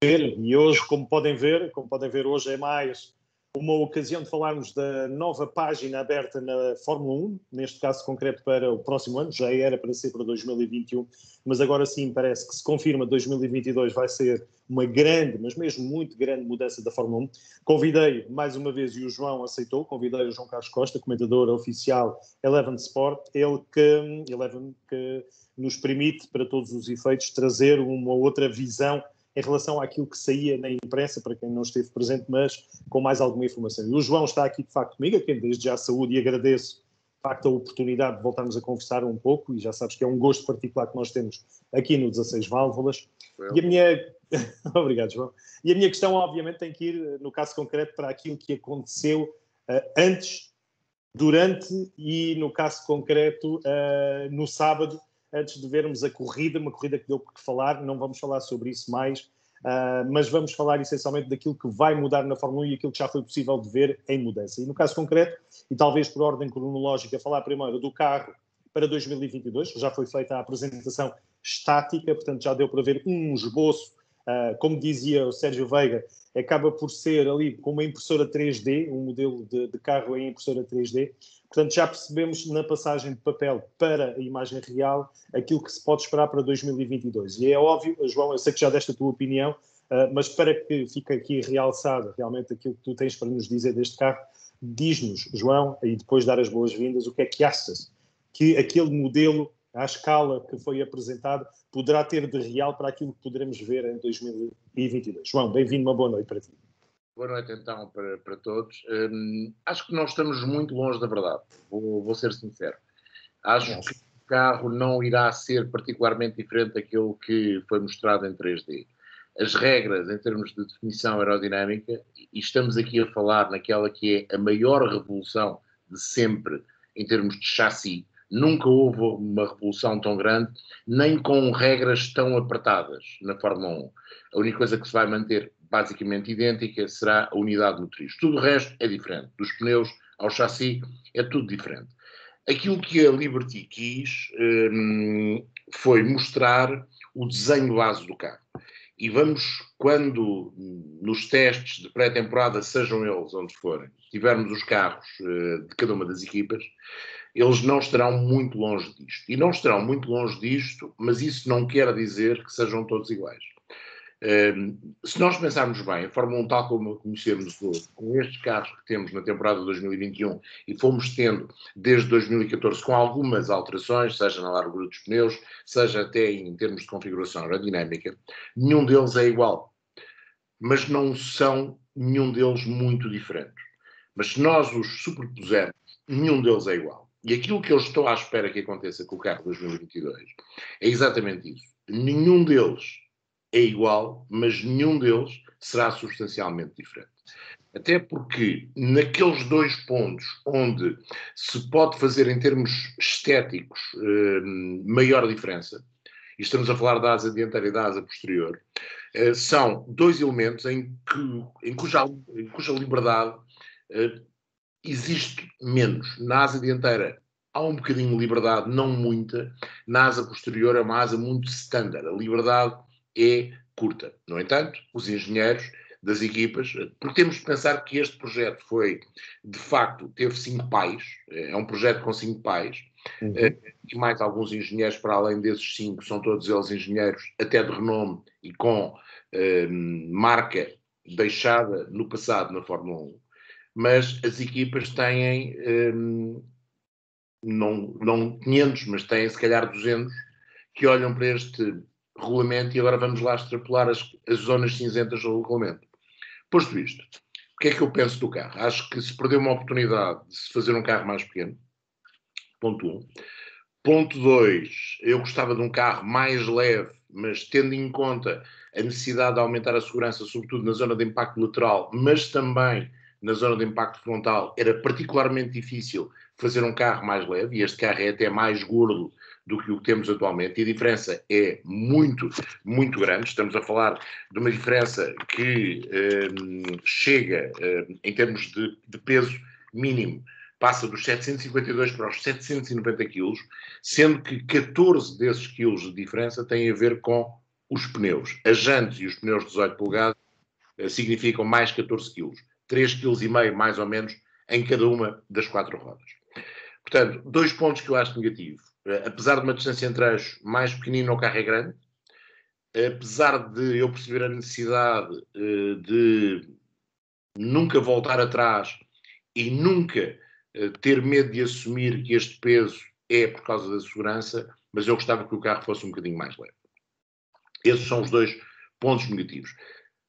E hoje, como podem ver, hoje é mais uma ocasião de falarmos da nova página aberta na Fórmula 1, neste caso concreto para o próximo ano, já era para ser para 2021, mas agora sim parece que se confirma que 2022 vai ser uma grande, mas mesmo muito grande mudança da Fórmula 1. Convidei mais uma vez, e o João aceitou, convidei o João Carlos Costa, comentador oficial Eleven Sport, ele que nos permite, para todos os efeitos, trazer uma outra visão em relação àquilo que saía na imprensa, para quem não esteve presente, mas com mais alguma informação. E o João está aqui, de facto, comigo, a quem desde já saúde e agradeço, de facto, a oportunidade de voltarmos a conversar um pouco, e já sabes que é um gosto particular que nós temos aqui no 16 Válvulas. E a minha... Obrigado, João. E a minha questão, obviamente, tem que ir, no caso concreto, para aquilo que aconteceu antes, durante e, no caso concreto, no sábado, antes de vermos a corrida, uma corrida que deu por que falar, não vamos falar sobre isso mais, mas vamos falar essencialmente daquilo que vai mudar na Fórmula 1 e aquilo que já foi possível de ver em mudança. E no caso concreto, e talvez por ordem cronológica, falar primeiro do carro para 2022, já foi feita a apresentação estática, portanto já deu para ver um esboço, como dizia o Sérgio Veiga, acaba por ser ali com uma impressora 3D, um modelo de carro em impressora 3D. Portanto, já percebemos na passagem de papel para a imagem real aquilo que se pode esperar para 2022. E é óbvio, João, eu sei que já deste a tua opinião, mas para que fique aqui realçado realmente aquilo que tu tens para nos dizer deste carro, diz-nos, João, e depois dar as boas-vindas, o que é que achas que aquele modelo, à escala que foi apresentado, poderá ter de real para aquilo que poderemos ver em 2022. João, bem-vindo, uma boa noite para ti. Boa noite, então, para todos. Acho que nós estamos muito longe da verdade, vou ser sincero. Acho que o carro não irá ser particularmente diferente daquilo que foi mostrado em 3D. As regras, em termos de definição aerodinâmica, e estamos aqui a falar naquela que é a maior revolução de sempre em termos de chassi. Nunca houve uma revolução tão grande, nem com regras tão apertadas na Fórmula 1. A única coisa que se vai manter basicamente idêntica será a unidade motriz. Tudo o resto é diferente. Dos pneus ao chassi é tudo diferente. Aquilo que a Liberty quis foi mostrar o desenho base do carro. E vamos, quando nos testes de pré-temporada, sejam eles onde forem, tivermos os carros de cada uma das equipas, eles não estarão muito longe disto. E não estarão muito longe disto, mas isso não quer dizer que sejam todos iguais. Se nós pensarmos bem, a Fórmula 1 tal como a conhecemos hoje, com estes carros que temos na temporada de 2021 e fomos tendo desde 2014 com algumas alterações, seja na largura dos pneus, seja até em termos de configuração aerodinâmica, nenhum deles é igual. Mas não são nenhum deles muito diferentes. Mas se nós os superpusermos, nenhum deles é igual. E aquilo que eu estou à espera que aconteça com o carro 2022 é exatamente isso. Nenhum deles é igual, mas nenhum deles será substancialmente diferente. Até porque naqueles dois pontos onde se pode fazer em termos estéticos maior diferença, e estamos a falar da asa dianteira e da asa posterior, são dois elementos em cuja liberdade existe menos. Na asa dianteira há um bocadinho de liberdade, não muita. Na asa posterior é uma asa muito standard. A liberdade é curta. No entanto, os engenheiros das equipas, porque temos de pensar que este projeto foi, de facto, teve 5 pais, é um projeto com 5 pais, e mais alguns engenheiros para além desses 5, são todos eles engenheiros até de renome e com marca deixada no passado na Fórmula 1. Mas as equipas têm, não 500, mas têm se calhar 200, que olham para este regulamento e agora vamos lá extrapolar as zonas cinzentas do regulamento. Posto isto, o que é que eu penso do carro? Acho que se perdeu uma oportunidade de se fazer um carro mais pequeno, ponto 1. Ponto 2, eu gostava de um carro mais leve, mas tendo em conta a necessidade de aumentar a segurança, sobretudo na zona de impacto lateral, mas também na zona de impacto frontal, era particularmente difícil fazer um carro mais leve, e este carro é até mais gordo do que o que temos atualmente, e a diferença é muito, muito grande. Estamos a falar de uma diferença que chega, em termos de peso mínimo, passa dos 752 para os 790 quilos, sendo que 14 desses quilos de diferença têm a ver com os pneus. As jantes e os pneus de 18 polegadas significam mais 14 kg. 3,5 kg mais ou menos em cada uma das 4 rodas. Portanto, 2 pontos que eu acho negativo. Apesar de uma distância entre eixos mais pequenina, o carro é grande. Apesar de eu perceber a necessidade de nunca voltar atrás e nunca ter medo de assumir que este peso é por causa da segurança, mas eu gostava que o carro fosse um bocadinho mais leve. Esses são os 2 pontos negativos.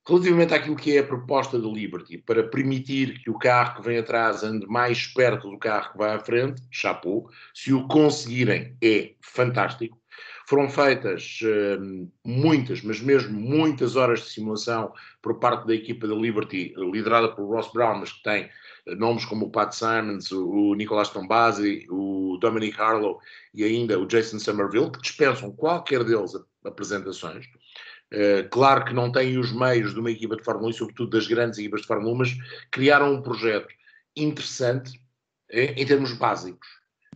Relativamente àquilo que é a proposta da Liberty, para permitir que o carro que vem atrás ande mais perto do carro que vai à frente, chapeau. Se o conseguirem, é fantástico. Foram feitas muitas, mas mesmo muitas horas de simulação por parte da equipa da Liberty, liderada por Ross Brown, mas que tem nomes como o Pat Simons, o Nicolas Tombazzi, o Dominic Harlow e ainda o Jason Somerville, que dispensam qualquer deles apresentações. Claro que não têm os meios de uma equipa de Fórmula 1 e sobretudo das grandes equipas de Fórmula 1, mas criaram um projeto interessante em termos básicos.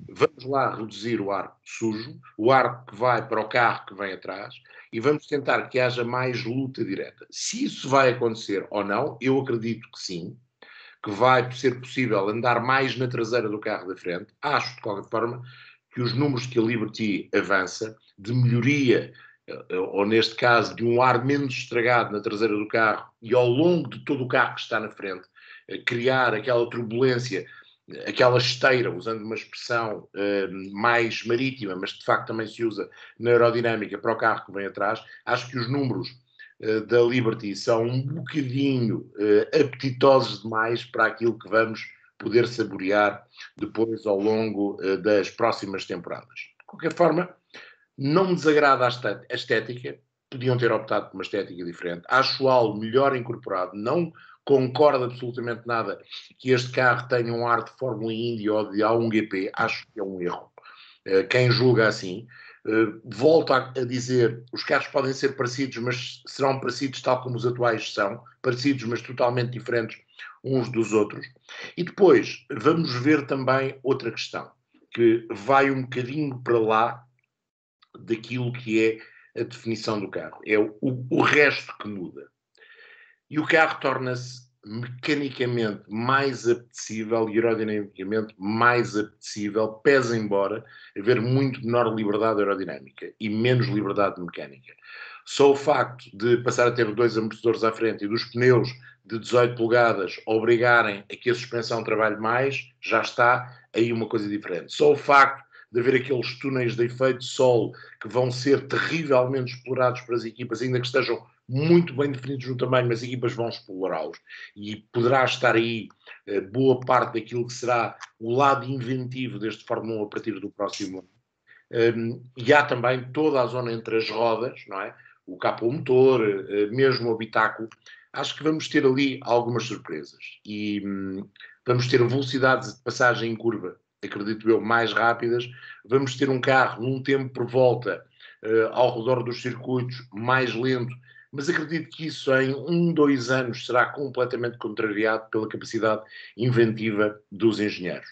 Vamos lá reduzir o ar sujo, o ar que vai para o carro que vem atrás, e vamos tentar que haja mais luta direta. Se isso vai acontecer ou não, eu acredito que sim, que vai ser possível andar mais na traseira do carro da frente. Acho, de qualquer forma, que os números que a Liberty avança, de melhoria, ou neste caso, de um ar menos estragado na traseira do carro e ao longo de todo o carro que está na frente, criar aquela turbulência, aquela esteira, usando uma expressão mais marítima, mas de facto também se usa na aerodinâmica para o carro que vem atrás. Acho que os números da Liberty são um bocadinho apetitosos demais para aquilo que vamos poder saborear depois ao longo das próximas temporadas. De qualquer forma, não me desagrada a estética, podiam ter optado por uma estética diferente. Acho algo melhor incorporado, não concordo absolutamente nada que este carro tenha um ar de Fórmula Indy ou de A1GP, acho que é um erro. Quem julga assim, volto a dizer, os carros podem ser parecidos, mas serão parecidos tal como os atuais são, parecidos mas totalmente diferentes uns dos outros. E depois, vamos ver também outra questão, que vai um bocadinho para lá daquilo que é a definição do carro. É o resto que muda. E o carro torna-se mecanicamente mais apetecível e aerodinamicamente mais apetecível, pese embora haver muito menor liberdade aerodinâmica e menos liberdade mecânica. Só o facto de passar a ter 2 amortecedores à frente e dos pneus de 18 polegadas obrigarem a que a suspensão trabalhe mais, já está aí uma coisa diferente. Só o facto de haver aqueles túneis de efeito de solo que vão ser terrivelmente explorados para as equipas, ainda que estejam muito bem definidos no tamanho, mas as equipas vão explorá-los. E poderá estar aí boa parte daquilo que será o lado inventivo deste Fórmula 1 a partir do próximo ano. E há também toda a zona entre as rodas, não é? O capô motor, mesmo o habitáculo. Acho que vamos ter ali algumas surpresas. E vamos ter velocidades de passagem em curva, acredito eu, mais rápidas. Vamos ter um carro num tempo por volta ao redor dos circuitos mais lento, mas acredito que isso em 1-2 anos será completamente contrariado pela capacidade inventiva dos engenheiros.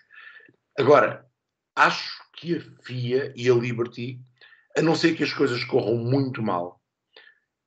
Agora, acho que a FIA e a Liberty, a não ser que as coisas corram muito mal,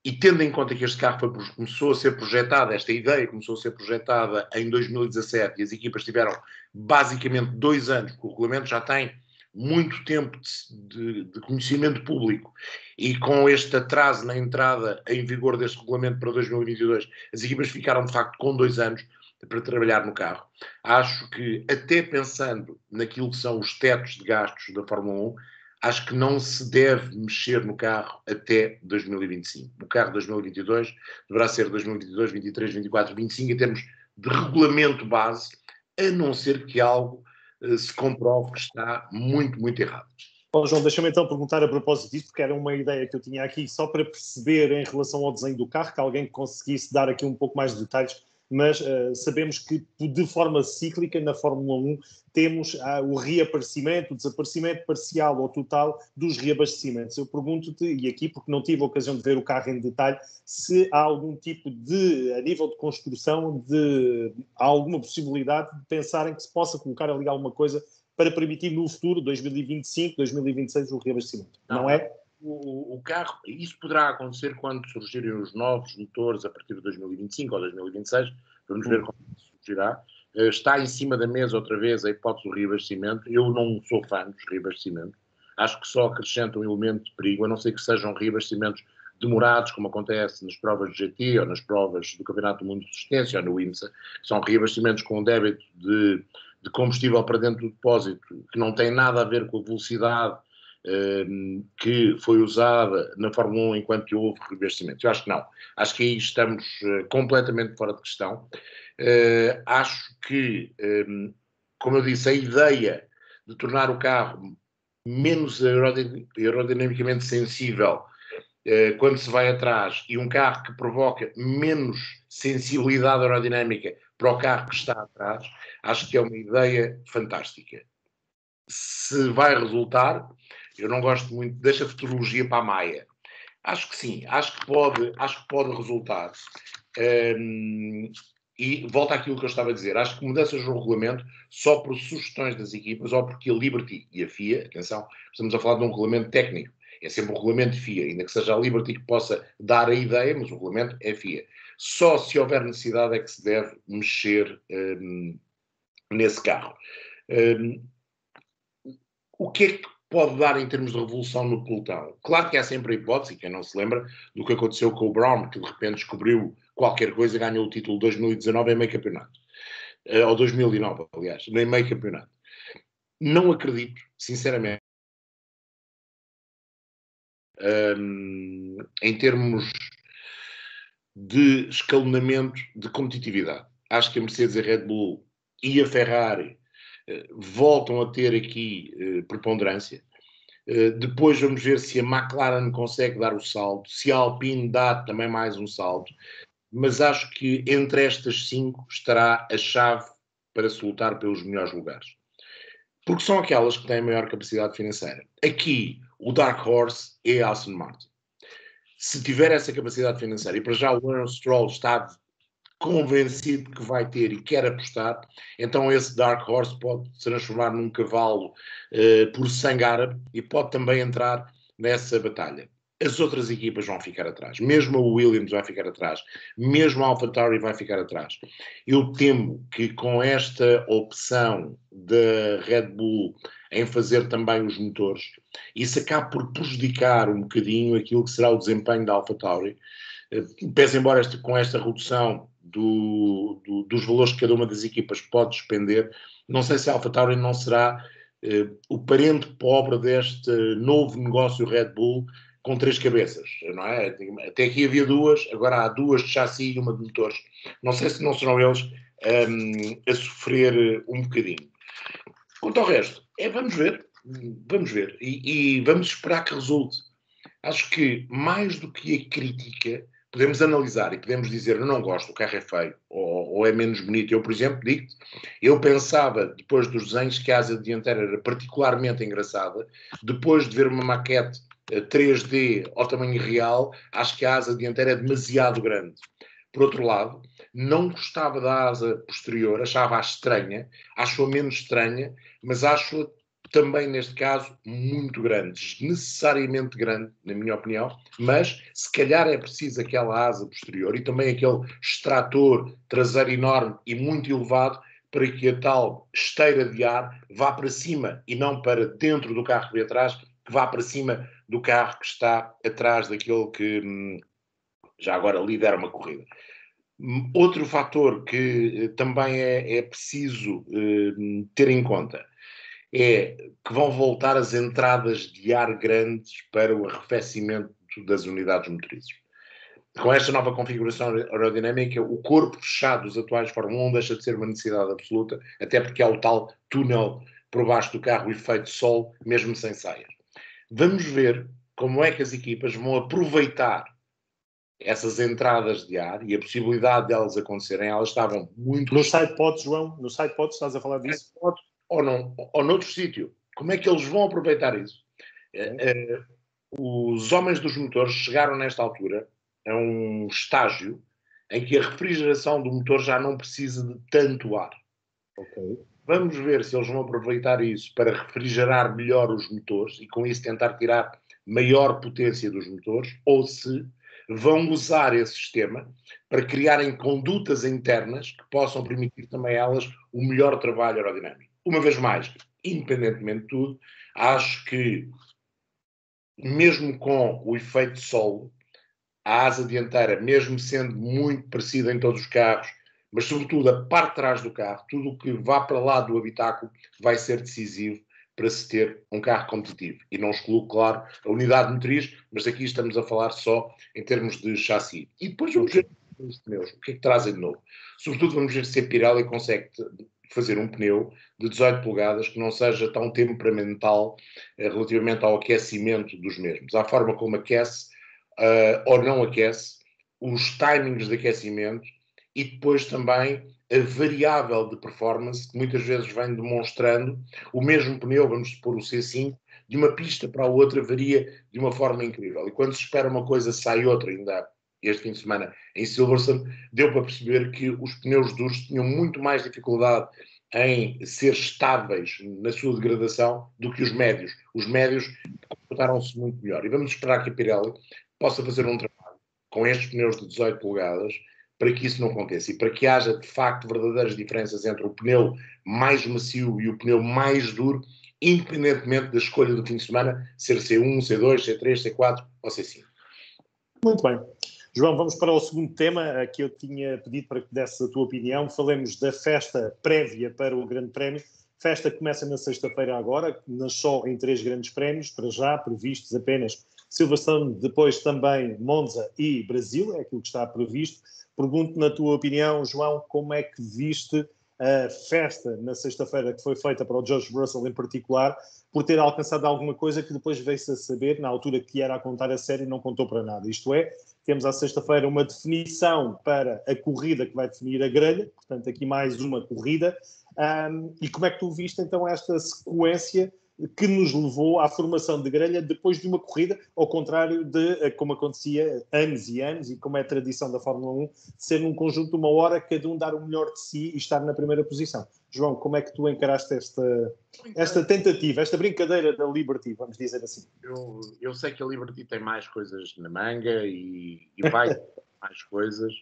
e tendo em conta que este carro começou a ser projetado, esta ideia começou a ser projetada em 2017 e as equipas tiveram basicamente 2 anos, porque o regulamento já tem muito tempo de conhecimento público e com este atraso na entrada em vigor deste regulamento para 2022, as equipas ficaram de facto com 2 anos para trabalhar no carro. Acho que até pensando naquilo que são os tetos de gastos da Fórmula 1, acho que não se deve mexer no carro até 2025. O carro de 2022 deverá ser 2022, 23, 24, 25 em termos de regulamento base, a não ser que algo se comprove que está muito, muito errado. Bom, João, deixa-me então perguntar a propósito disso, porque era uma ideia que eu tinha aqui, só para perceber em relação ao desenho do carro, que alguém conseguisse dar aqui um pouco mais de detalhes, mas sabemos que de forma cíclica na Fórmula 1 temos o reaparecimento, o desaparecimento parcial ou total dos reabastecimentos. Eu pergunto-te, e aqui porque não tive a ocasião de ver o carro em detalhe, se há algum tipo de, a nível de construção, há alguma possibilidade de pensarem que se possa colocar ali alguma coisa para permitir no futuro, 2025, 2026, o reabastecimento. Não é? o carro, isso poderá acontecer quando surgirem os novos motores a partir de 2025 ou 2026, vamos ver como isso surgirá. Está em cima da mesa outra vez a hipótese do reabastecimento. Eu não sou fã dos reabastecimentos. Acho que só acrescenta um elemento de perigo, a não ser que sejam reabastecimentos demorados, como acontece nas provas de GT ou nas provas do Campeonato do Mundo de Resistência ou no IMSA, que são reabastecimentos com um débito de combustível para dentro do depósito, que não tem nada a ver com a velocidade que foi usada na Fórmula 1 enquanto houve reabastecimento. Eu acho que não. Acho que aí estamos completamente fora de questão. Acho que, como eu disse, a ideia de tornar o carro menos aerodinamicamente sensível quando se vai atrás e um carro que provoca menos sensibilidade aerodinâmica para o carro que está atrás, acho que é uma ideia fantástica. Se vai resultar, eu não gosto muito, deixa a futurologia para a Maia. Acho que sim, acho que pode resultar. E volta àquilo que eu estava a dizer, acho que mudanças no regulamento só por sugestões das equipas ou porque a Liberty e a FIA, atenção, estamos a falar de um regulamento técnico, é sempre um regulamento de FIA, ainda que seja a Liberty que possa dar a ideia, mas o regulamento é FIA. Só se houver necessidade é que se deve mexer nesse carro. O que é que pode dar em termos de revolução no pelotão? Claro que há sempre a hipótese, quem não se lembra, do que aconteceu com o Brown, que de repente descobriu qualquer coisa e ganhou o título 2019 em meio campeonato. Ou 2009, aliás, em meio campeonato. Não acredito, sinceramente, em termos de escalonamento de competitividade. Acho que a Mercedes, a Red Bull e a Ferrari voltam a ter aqui preponderância. Depois vamos ver se a McLaren consegue dar o salto, se a Alpine dá também mais um salto, mas acho que entre estas 5 estará a chave para se lutar pelos melhores lugares. Porque são aquelas que têm maior capacidade financeira. Aqui, o Dark Horse é a Aston Martin. Se tiver essa capacidade financeira, e para já o Lawrence Stroll está convencido que vai ter e quer apostar, então esse Dark Horse pode se transformar num cavalo por sangue árabe e pode também entrar nessa batalha. As outras equipas vão ficar atrás, mesmo a Williams vai ficar atrás, mesmo a AlphaTauri vai ficar atrás. Eu temo que com esta opção da Red Bull em fazer também os motores, isso acabe por prejudicar um bocadinho aquilo que será o desempenho da AlphaTauri. Pese embora com esta redução dos valores que cada uma das equipas pode despender, não sei se a AlphaTauri não será o parente pobre deste novo negócio Red Bull com 3 cabeças, não é? Até aqui havia 2, agora há 2 de chassi e uma de motores. Não sei se não serão eles a sofrer um bocadinho. Quanto ao resto, vamos ver. E vamos esperar que resulte. Acho que mais do que a crítica, podemos analisar e podemos dizer eu não gosto, o carro é feio ou é menos bonito. Eu, por exemplo, digo-te, eu pensava, depois dos desenhos, que a asa dianteira era particularmente engraçada. Depois de ver uma maquete 3D ao tamanho real, acho que a asa dianteira é demasiado grande. Por outro lado, não gostava da asa posterior, achava-a estranha, acho-a menos estranha, mas acho-a também, neste caso, muito grande, desnecessariamente grande, na minha opinião, mas se calhar é preciso aquela asa posterior e também aquele extrator traseiro enorme e muito elevado para que a tal esteira de ar vá para cima e não para dentro do carro que vem atrás, que vá para cima do carro que está atrás daquele que já agora lidera uma corrida. Outro fator que também é preciso ter em conta é que vão voltar as entradas de ar grandes para o arrefecimento das unidades motrizes. Com esta nova configuração aerodinâmica, o corpo fechado dos atuais Fórmula 1 deixa de ser uma necessidade absoluta, até porque há o tal túnel por baixo do carro, o efeito sol, mesmo sem saias. Vamos ver como é que as equipas vão aproveitar essas entradas de ar e a possibilidade de elas acontecerem. Elas estavam muito... No site pods, João? No site pods estás a falar disso? Ou não, ou noutro sítio. Como é que eles vão aproveitar isso? Os homens dos motores chegaram nesta altura a um estágio em que a refrigeração do motor já não precisa de tanto ar. Okay. Vamos ver se eles vão aproveitar isso para refrigerar melhor os motores e com isso tentar tirar maior potência dos motores ou se vão usar esse sistema para criarem condutas internas que possam permitir também elas o melhor trabalho aerodinâmico. Uma vez mais, independentemente de tudo, acho que mesmo com o efeito solo, a asa dianteira, mesmo sendo muito parecida em todos os carros, mas sobretudo a parte de trás do carro, tudo o que vá para lá do habitáculo vai ser decisivo para se ter um carro competitivo. E não excluo, claro, a unidade motriz, mas aqui estamos a falar só em termos de chassi. E depois vamos ver os pneus, o que é que trazem de novo. Sobretudo vamos ver se a Pirelli consegue fazer um pneu de 18 polegadas que não seja tão temperamental relativamente ao aquecimento dos mesmos. À forma como aquece ou não aquece, os timings de aquecimento e depois também a variável de performance que muitas vezes vem demonstrando o mesmo pneu, vamos supor o C5, de uma pista para a outra varia de uma forma incrível. E quando se espera uma coisa, sai outra. Ainda este fim de semana em Silverstone, deu para perceber que os pneus duros tinham muito mais dificuldade em ser estáveis na sua degradação do que os médios. Os médios comportaram-se muito melhor. E vamos esperar que a Pirelli possa fazer um trabalho com estes pneus de 18 polegadas para que isso não aconteça e para que haja, de facto, verdadeiras diferenças entre o pneu mais macio e o pneu mais duro, independentemente da escolha do fim de semana, ser C1, C2, C3, C4 ou C5. Muito bem. João, vamos para o segundo tema que eu tinha pedido para que desse a tua opinião. Falemos da festa prévia para o Grande Prémio. Festa que começa na sexta-feira agora, mas só em 3 grandes prémios, para já previstos apenas Silverstone, depois também Monza e Brasil, é aquilo que está previsto. Pergunto, na tua opinião, João, como é que viste a festa na sexta-feira que foi feita para o George Russell em particular, por ter alcançado alguma coisa que depois veio-se a saber, na altura que era a contar a sério, não contou para nada. Isto é, temos à sexta-feira uma definição para a corrida que vai definir a grelha, portanto aqui mais uma corrida. E como é que tu viste então esta sequência que nos levou à formação de grelha depois de uma corrida, ao contrário de como acontecia anos e anos, e como é a tradição da Fórmula 1, de ser num conjunto de uma hora, cada um dar o melhor de si e estar na primeira posição. João, como é que tu encaraste esta tentativa, esta brincadeira da Liberty, vamos dizer assim? Eu sei que a Liberty tem mais coisas na manga e vai ter mais coisas.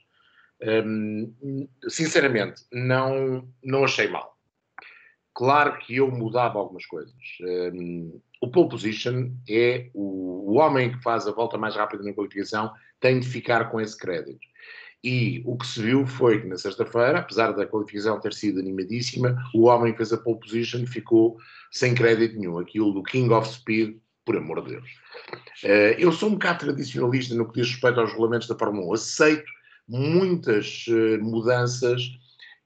Sinceramente, não achei mal. Claro que eu mudava algumas coisas. O pole position é o homem que faz a volta mais rápida na qualificação tem de ficar com esse crédito. E o que se viu foi que na sexta-feira, apesar da qualificação ter sido animadíssima, o homem que fez a pole position ficou sem crédito nenhum. Aquilo do King of Speed, por amor de Deus. Eu sou um bocado tradicionalista no que diz respeito aos regulamentos da Fórmula 1. Aceito muitas mudanças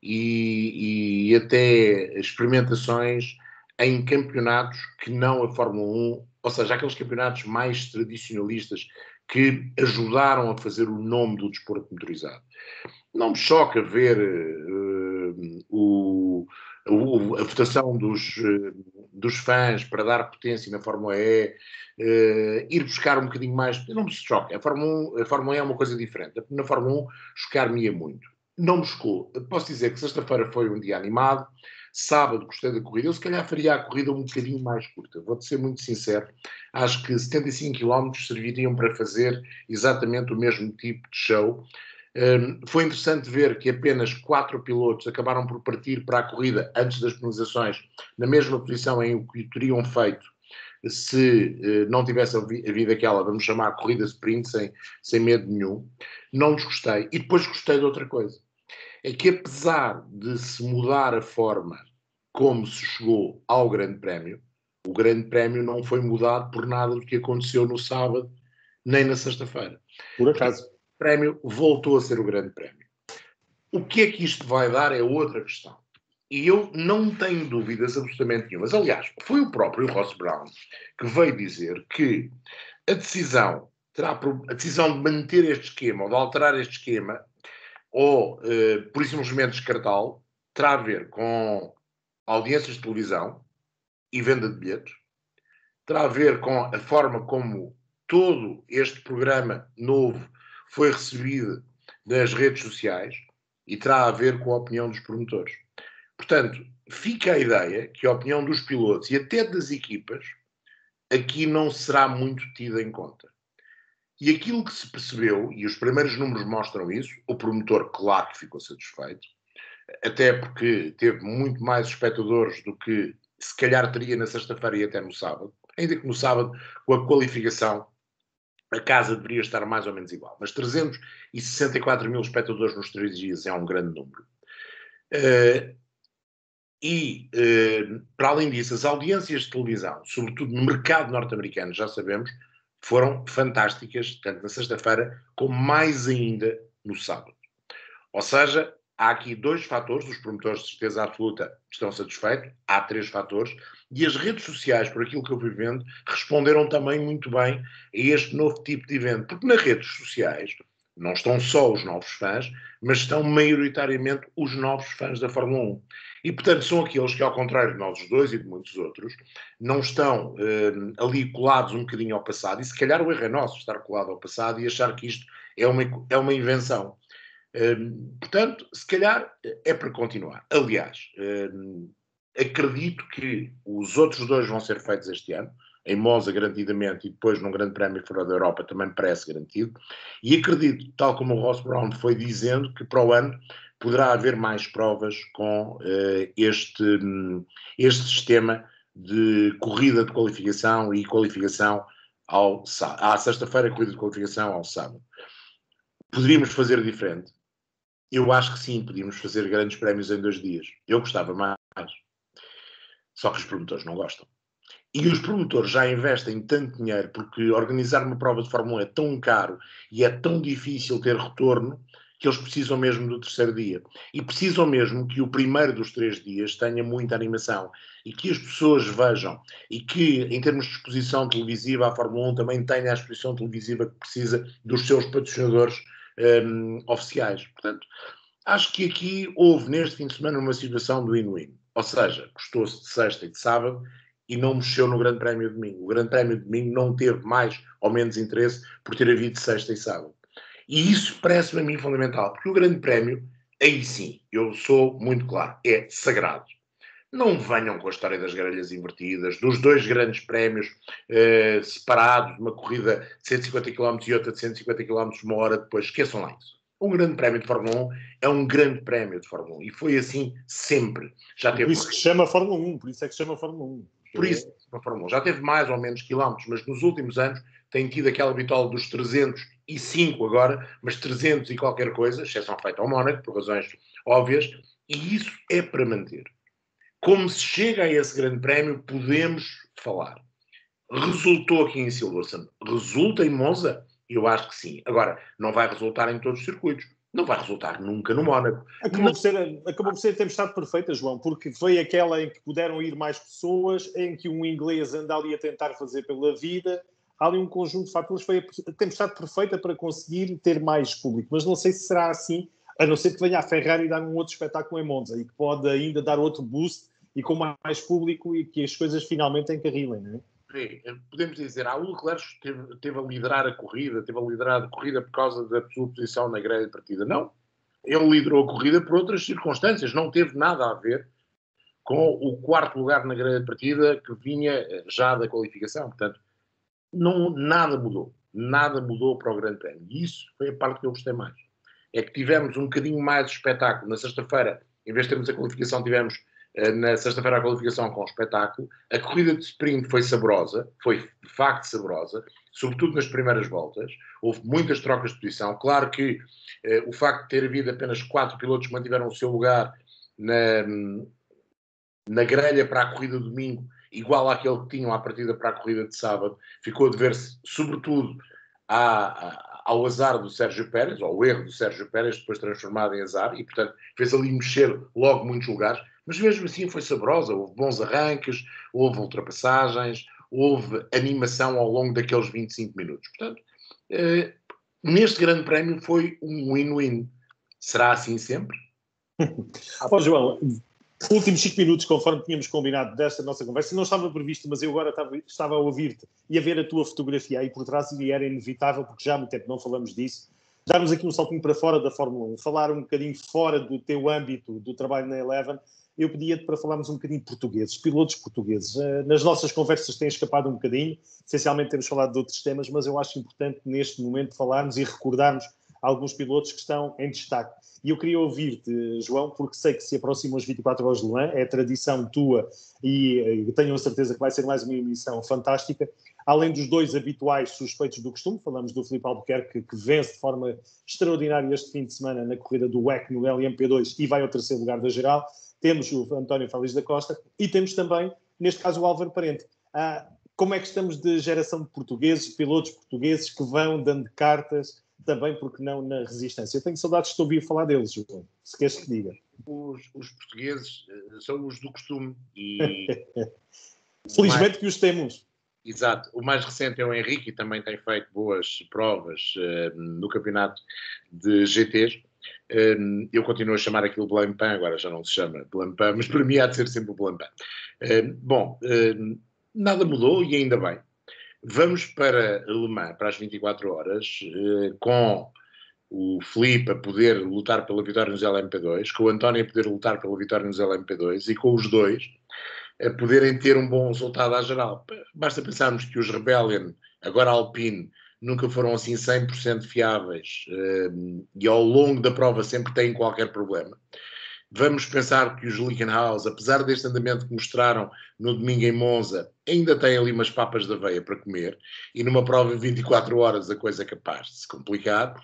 e até experimentações em campeonatos que não a Fórmula 1, ou seja, aqueles campeonatos mais tradicionalistas que ajudaram a fazer o nome do desporto motorizado. Não me choca ver a votação dos fãs para dar potência na Fórmula E, ir buscar um bocadinho mais. Não me choca. A Fórmula E é uma coisa diferente. Na Fórmula 1, chocar-me-ia muito. Não me chocou. Posso dizer que sexta-feira foi um dia animado. Sábado gostei da corrida. Eu se calhar faria a corrida um bocadinho mais curta. Vou-te ser muito sincero. Acho que 75 km serviriam para fazer exatamente o mesmo tipo de show. Foi interessante ver que apenas 4 pilotos acabaram por partir para a corrida antes das penalizações, na mesma posição em que teriam feito se não tivesse havido aquela, vamos chamar, corrida sprint sem medo nenhum. Não desgostei. E depois gostei de outra coisa. É que apesar de se mudar a forma como se chegou ao Grande Prémio, o Grande Prémio não foi mudado por nada do que aconteceu no sábado, nem na sexta-feira. Por acaso. O prémio voltou a ser o Grande Prémio. O que é que isto vai dar é outra questão. E eu não tenho dúvidas absolutamente nenhumas. Aliás, foi o próprio Ross Brown que veio dizer que a decisão de manter este esquema ou de alterar este esquema ou, por simplesmente, descartá-lo, terá a ver com audiências de televisão e venda de bilhetes, terá a ver com a forma como todo este programa novo foi recebido nas redes sociais e terá a ver com a opinião dos promotores. Portanto, fica a ideia que a opinião dos pilotos e até das equipas aqui não será muito tido em conta. E aquilo que se percebeu, e os primeiros números mostram isso, o promotor, claro que ficou satisfeito, até porque teve muito mais espectadores do que se calhar teria na sexta-feira e até no sábado, ainda que no sábado, com a qualificação, a casa deveria estar mais ou menos igual. Mas 364 mil espectadores nos 3 dias é um grande número. Para além disso, as audiências de televisão, sobretudo no mercado norte-americano, já sabemos, foram fantásticas, tanto na sexta-feira, como mais ainda no sábado. Ou seja, há aqui 2 fatores, os promotores de certeza absoluta estão satisfeitos, há 3 fatores, e as redes sociais, por aquilo que eu fui vendo, responderam também muito bem a este novo tipo de evento, porque nas redes sociais não estão só os novos fãs, mas estão maioritariamente os novos fãs da Fórmula 1. E, portanto, são aqueles que, ao contrário de nós os dois e de muitos outros, não estão ali colados um bocadinho ao passado, e se calhar o erro é nosso, estar colado ao passado e achar que isto é uma invenção. Portanto, se calhar é para continuar. Aliás, acredito que os outros 2 vão ser feitos este ano, em Monza garantidamente, e depois num grande prémio fora da Europa também parece garantido, e acredito, tal como o Ross Brown foi dizendo, que para o ano poderá haver mais provas com este sistema de corrida de qualificação e qualificação à sexta-feira, corrida de qualificação ao sábado. Poderíamos fazer diferente? Eu acho que sim, podíamos fazer grandes prémios em 2 dias. Eu gostava mais. Só que os promotores não gostam. E os promotores já investem tanto dinheiro porque organizar uma prova de Fórmula 1 é tão caro e é tão difícil ter retorno que eles precisam mesmo do 3º dia. E precisam mesmo que o primeiro dos 3 dias tenha muita animação e que as pessoas vejam e que, em termos de exposição televisiva, a Fórmula 1 também tenha a exposição televisiva que precisa dos seus patrocinadores oficiais. Portanto, acho que aqui houve, neste fim de semana, uma situação do win-win. Ou seja, custou-se de sexta e de sábado e não mexeu no Grande Prémio de domingo. O Grande Prémio de domingo não teve mais ou menos interesse por ter havido sexta e sábado. E isso parece-me a mim fundamental, porque o Grande Prémio, aí sim, eu sou muito claro, é sagrado. Não venham com a história das grelhas invertidas, dos 2 grandes prémios separados, uma corrida de 150 km e outra de 150 km uma hora depois. Esqueçam lá isso. Um grande prémio de Fórmula 1 é um grande prémio de Fórmula 1 e foi assim sempre. Já teve por isso que se chama Fórmula 1, por isso é que se chama Fórmula 1. Por isso, a Fórmula 1 já teve mais ou menos quilómetros, mas nos últimos anos tem tido aquela vitória dos 305 agora, mas 300 e qualquer coisa, exceção feita ao Mónaco, por razões óbvias, e isso é para manter. Como se chega a esse grande prémio, podemos falar. Resultou aqui em Silverstone? Resulta em Monza? Eu acho que sim. Agora, não vai resultar em todos os circuitos. Não vai resultar nunca no Mónaco. Acabou por ser a tempestade perfeita, João, porque foi aquela em que puderam ir mais pessoas, em que um inglês anda ali a tentar fazer pela vida. Há ali um conjunto de fatores. Foi a tempestade perfeita para conseguir ter mais público. Mas não sei se será assim, a não ser que venha a Ferrari dar um outro espetáculo em Monza e que pode ainda dar outro boost e com mais público e que as coisas finalmente encarrilem, não é? Podemos dizer, o Leclerc teve a liderar a corrida, por causa da sua posição na grelha de partida. Não. Ele liderou a corrida por outras circunstâncias. Não teve nada a ver com o 4º lugar na grelha de partida que vinha já da qualificação. Portanto, nada mudou. Nada mudou para o Grande Prémio. E isso foi a parte que eu gostei mais. É que tivemos um bocadinho mais de espetáculo. Na sexta-feira, em vez de termos a qualificação, tivemos na sexta-feira a qualificação com o espetáculo. A corrida de sprint foi saborosa, foi de facto saborosa, sobretudo nas primeiras voltas. Houve muitas trocas de posição. Claro que o facto de ter havido apenas 4 pilotos que mantiveram o seu lugar na grelha para a corrida de domingo, igual àquele que tinham à partida para a corrida de sábado, ficou a dever-se, sobretudo, ao azar do Sérgio Pérez, ou ao erro do Sérgio Pérez, depois transformado em azar, e, portanto, fez ali mexer logo muitos lugares, mas mesmo assim foi saborosa, houve bons arranques, houve ultrapassagens, houve animação ao longo daqueles 25 minutos. Portanto, neste grande prémio foi um win-win. Será assim sempre? João, últimos 5 minutos, conforme tínhamos combinado desta nossa conversa, não estava previsto, mas eu agora estava a ouvir-te e a ver a tua fotografia aí por trás e era inevitável, porque já há muito tempo não falamos disso, darmos aqui um saltinho para fora da Fórmula 1, falar um bocadinho fora do teu âmbito do trabalho na Eleven, eu pedia-te para falarmos um bocadinho de portugueses, pilotos portugueses. Nas nossas conversas tem escapado um bocadinho, essencialmente temos falado de outros temas, mas eu acho importante neste momento falarmos e recordarmos alguns pilotos que estão em destaque. E eu queria ouvir-te, João, porque sei que se aproximam as 24 horas de Le Mans, é tradição tua e tenho a certeza que vai ser mais uma emissão fantástica. Além dos dois habituais suspeitos do costume, falamos do Filipe Albuquerque, que vence de forma extraordinária este fim de semana na corrida do WEC no LMP2 e vai ao terceiro lugar da geral. Temos o António Félix da Costa e temos também, neste caso, o Álvaro Parente. Como é que estamos de geração de portugueses, pilotos portugueses que vão dando cartas também, porque não, na resistência? Eu tenho saudades de te ouvir falar deles, João, se queres que diga. Os portugueses são os do costume e... Felizmente que os temos. Exato. O mais recente é o Henrique, e também tem feito boas provas no campeonato de GTs. Eu continuo a chamar aquilo Blancpain, agora já não se chama Blancpain, mas para mim há de ser sempre o Blancpain. Nada mudou e ainda bem. Vamos para Le Mans, para as 24 horas, com o Filipe a poder lutar pela vitória nos LMP2, com o António a poder lutar pela vitória nos LMP2 e com os dois a poderem ter um bom resultado à geral. Basta pensarmos que os Rebellion, agora Alpine, nunca foram assim 100% fiáveis e ao longo da prova sempre têm qualquer problema. Vamos pensar que os Likenhouse, apesar deste andamento que mostraram no domingo em Monza, ainda têm ali umas papas da veia para comer e numa prova de 24 horas a coisa é capaz de se complicar.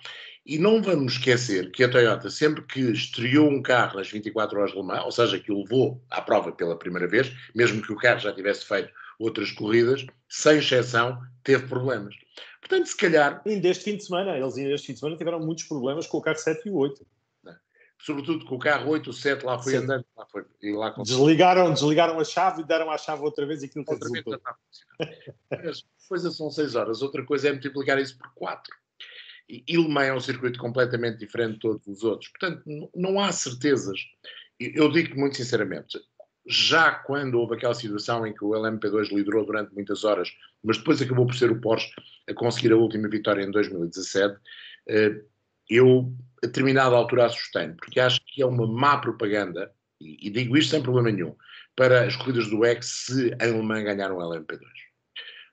E não vamos esquecer que a Toyota, sempre que estreou um carro nas 24 horas de Le Mans, ou seja, que o levou à prova pela primeira vez, mesmo que o carro já tivesse feito outras corridas, sem exceção, teve problemas. Portanto, se calhar... Ainda este fim de semana, eles ainda este fim de semana tiveram muitos problemas com o carro 7 e o 8. Sobretudo com o carro 8, o 7 lá foi andando. Lá foi, e lá desligaram a chave e deram a chave outra vez e aquilo que resultou. Mas coisa são 6 horas, outra coisa é multiplicar isso por 4. E Le Mans é um circuito completamente diferente de todos os outros. Portanto, não há certezas. Eu digo muito sinceramente, já quando houve aquela situação em que o LMP2 liderou durante muitas horas, mas depois acabou por ser o Porsche a conseguir a última vitória em 2017, eu, a determinada altura, assustei-me, porque acho que é uma má propaganda, e digo isto sem problema nenhum, para as corridas do WEC se em Le Mans ganhar um LMP2.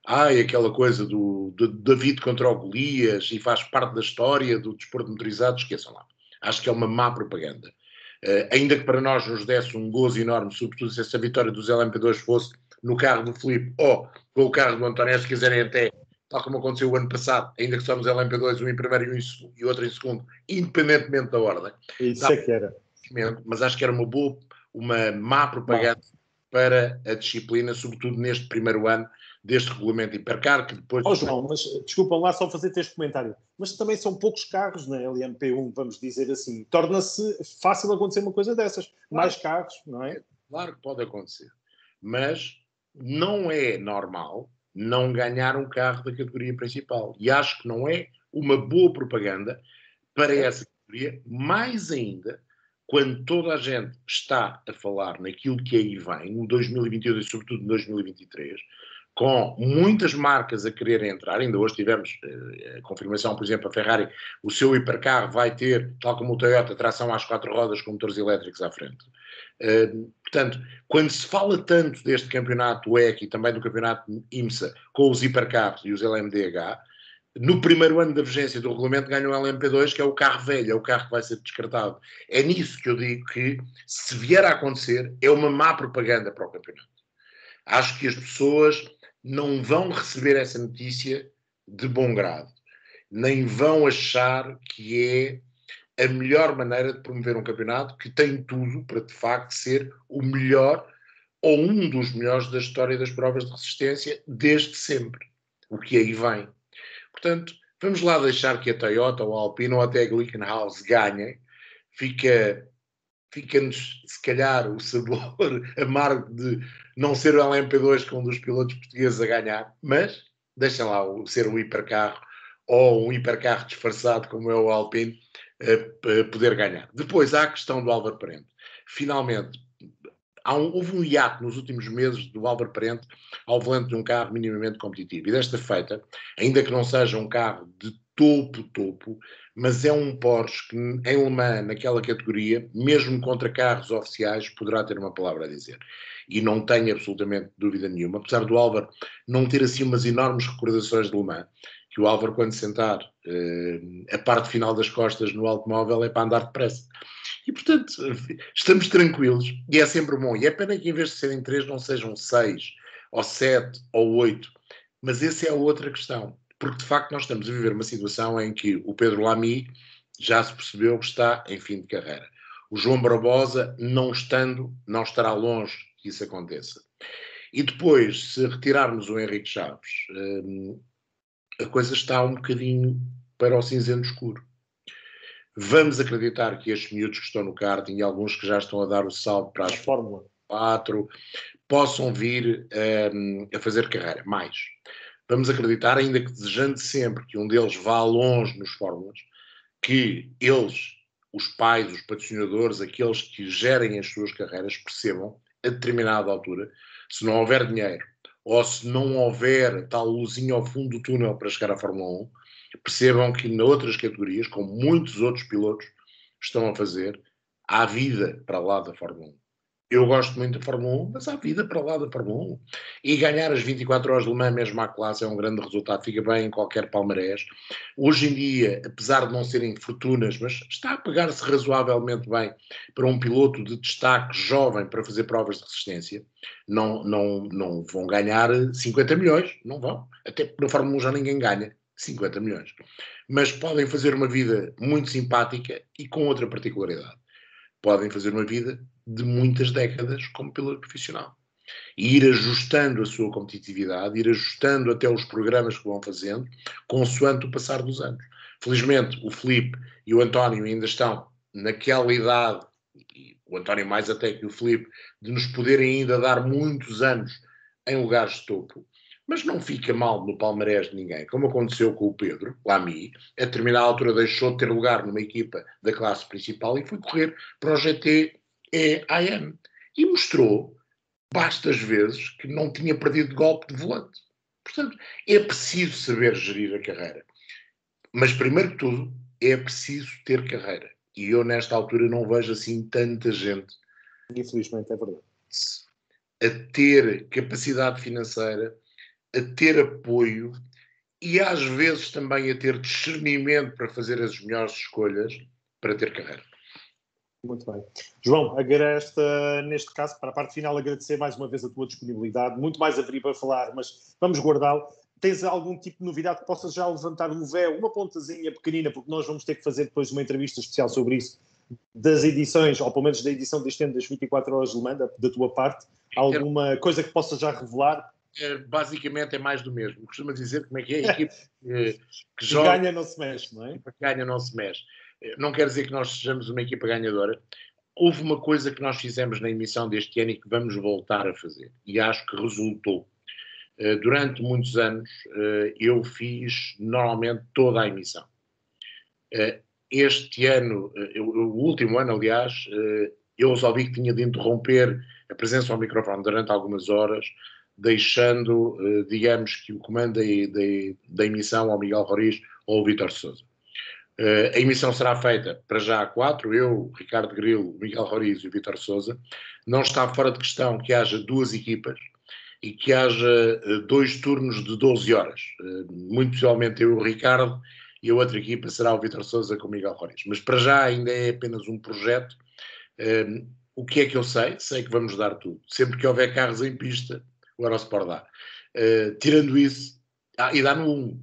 Aquela coisa do David contra o Golias e faz parte da história do desporto motorizado, esqueçam lá. Acho que é uma má propaganda. Ainda que para nós nos desse um gozo enorme, sobretudo se essa vitória dos LMP2 fosse no carro do Filipe ou com o carro do António, se quiserem até, tal como aconteceu o ano passado, ainda que somos LMP2, um em primeiro e outro em segundo, independentemente da ordem. Isso é que era. Mas acho que era uma má propaganda para a disciplina, sobretudo neste primeiro ano deste regulamento hipercar, que depois... João, mas desculpa lá só fazer-te este comentário, mas também são poucos carros na LMP1, vamos dizer assim. Torna-se fácil acontecer uma coisa dessas. Claro. Mais carros, não é? Claro que pode acontecer. Mas não é normal não ganhar um carro da categoria principal. E acho que não é uma boa propaganda para essa categoria, mais ainda quando toda a gente está a falar naquilo que aí vem, no 2022 e sobretudo no 2023, com muitas marcas a quererem entrar. Ainda hoje tivemos a confirmação, por exemplo, a Ferrari, o seu hipercarro vai ter, tal como o Toyota, tração às 4 rodas com motores elétricos à frente. Portanto, quando se fala tanto deste campeonato WEC e também do campeonato IMSA com os hipercarros e os LMDH, no primeiro ano da vigência do regulamento ganham o LMP2, que é o carro velho, é o carro que vai ser descartado. É nisso que eu digo que, se vier a acontecer, é uma má propaganda para o campeonato. Acho que as pessoas não vão receber essa notícia de bom grado. Nem vão achar que é a melhor maneira de promover um campeonato que tem tudo para, de facto, ser o melhor ou um dos melhores da história das provas de resistência desde sempre. O que aí vem. Portanto, vamos lá deixar que a Toyota ou a Alpine ou até a Glickenhaus ganhem. Fica-nos, se calhar, o sabor amargo de não ser o LMP2 com um dos pilotos portugueses a ganhar, mas deixem lá ser um hipercarro ou um hipercarro disfarçado como é o Alpine poder ganhar. Depois há a questão do Álvaro Parente. Finalmente, houve um hiato nos últimos meses do Álvaro Parente ao volante de um carro minimamente competitivo. E desta feita, ainda que não seja um carro de topo, mas é um Porsche que em Le Mans, naquela categoria, mesmo contra carros oficiais, poderá ter uma palavra a dizer. E não tenho absolutamente dúvida nenhuma, apesar do Álvaro não ter assim umas enormes recordações de Le Mans, que o Álvaro, quando sentar a parte final das costas no automóvel, é para andar depressa. E, portanto, estamos tranquilos, e é sempre bom. E é pena que em vez de serem 3, não sejam 6, ou 7, ou 8. Mas essa é a outra questão. Porque, de facto, nós estamos a viver uma situação em que o Pedro Lamy já se percebeu que está em fim de carreira. O João Barbosa, não estará longe que isso aconteça. E depois, se retirarmos o Henrique Chaves, a coisa está um bocadinho para o cinzento escuro. Vamos acreditar que estes miúdos que estão no karting e alguns que já estão a dar o salto para as Fórmula 4 possam vir a fazer carreira. Mais, vamos acreditar, ainda que desejando sempre que um deles vá longe nos fórmulas, que eles, os pais, os patrocinadores, aqueles que gerem as suas carreiras, percebam, a determinada altura, se não houver dinheiro ou se não houver tal luzinha ao fundo do túnel para chegar à Fórmula 1, percebam que em outras categorias, como muitos outros pilotos estão a fazer, há vida para lá da Fórmula 1. Eu gosto muito da Fórmula 1, mas há vida para lá da Fórmula 1. E ganhar as 24 horas de Le Mans, mesmo à classe, é um grande resultado. Fica bem em qualquer palmarés. Hoje em dia, apesar de não serem fortunas, mas está a pegar-se razoavelmente bem para um piloto de destaque jovem para fazer provas de resistência. Não vão ganhar 50 milhões, não vão. Até porque na Fórmula 1 já ninguém ganha 50 milhões. Mas podem fazer uma vida muito simpática e com outra particularidade. Podem fazer uma vida de muitas décadas como piloto profissional. E ir ajustando a sua competitividade, ir ajustando até os programas que vão fazendo, consoante o passar dos anos. Felizmente, o Filipe e o António ainda estão naquela idade, e o António mais até que o Filipe, de nos poderem ainda dar muitos anos em lugares de topo, mas não fica mal no palmarés de ninguém, como aconteceu com o Pedro Lamy. A determinada altura deixou de ter lugar numa equipa da classe principal e foi correr para o GT EAM. E mostrou, bastas vezes, que não tinha perdido golpe de volante. Portanto, é preciso saber gerir a carreira. Mas, primeiro que tudo, é preciso ter carreira. E eu, nesta altura, não vejo assim tanta gente. Infelizmente, é verdade. A ter capacidade financeira, a ter apoio e às vezes também a ter discernimento para fazer as melhores escolhas para ter carreira. Muito bem. João, neste caso, para a parte final, agradecer mais uma vez a tua disponibilidade. Muito mais a vir para falar, mas vamos guardá-lo. Tens algum tipo de novidade que possas já levantar no véu, uma pontazinha pequenina, porque nós vamos ter que fazer depois uma entrevista especial sobre isso, das edições, ou pelo menos da edição deste ano das 24 horas de Le Mans, da tua parte? Alguma coisa que possas já revelar? Basicamente é mais do mesmo. Costuma dizer como é que é a equipa que joga. Ganha não se mexe, não é? A equipa que ganha não se mexe. Não quer dizer que nós sejamos uma equipa ganhadora. Houve uma coisa que nós fizemos na emissão deste ano e que vamos voltar a fazer. E acho que resultou. Durante muitos anos eu fiz normalmente toda a emissão. Este ano, o último ano, aliás, eu resolvi que tinha de interromper a presença ao microfone durante algumas horas, deixando, digamos, que o comando da emissão ao Miguel Roriz ou ao Vítor Sousa. A emissão será feita, para já, a 4, eu, Ricardo Grilo, Miguel Roriz e o Vítor Sousa. Não está fora de questão que haja 2 equipas e que haja 2 turnos de 12 horas. Muito possivelmente eu e o Ricardo, e a outra equipa será o Vítor Sousa com o Miguel Roriz. Mas para já ainda é apenas um projeto. O que é que eu sei? Sei que vamos dar tudo. Sempre que houver carros em pista, o Eurosport dá. Tirando isso, e dá no 1.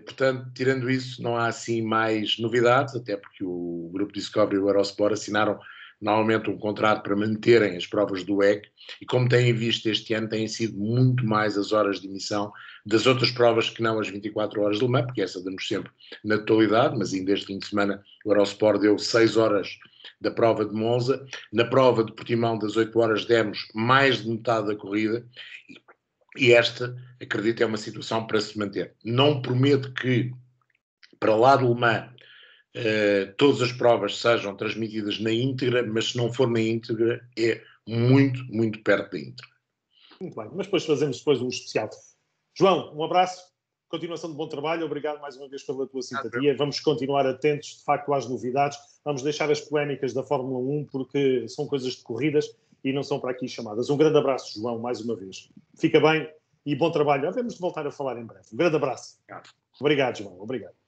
Portanto, tirando isso, não há assim mais novidades, até porque o Grupo Discovery e o Eurosport assinaram normalmente um contrato para manterem as provas do WEC, e como têm visto este ano, têm sido muito mais as horas de emissão das outras provas que não as 24 horas de Le Mans, porque essa damos sempre na totalidade, mas ainda este fim de semana o Eurosport deu 6 horas da prova de Monza. Na prova de Portimão das 8 horas demos mais de metade da corrida, e esta, acredito, é uma situação para se manter. Não prometo que para lá de Le Mans todas as provas sejam transmitidas na íntegra, mas se não for na íntegra é muito, muito perto da íntegra. Muito bem, mas depois fazemos um especial. João, um abraço, continuação de bom trabalho, obrigado mais uma vez pela tua simpatia. Vamos continuar atentos, de facto, às novidades. Vamos deixar as polémicas da Fórmula 1, porque são coisas de corridas e não são para aqui chamadas. Um grande abraço, João, mais uma vez. Fica bem e bom trabalho. Havemos de voltar a falar em breve. Um grande abraço. Obrigado, João. Obrigado.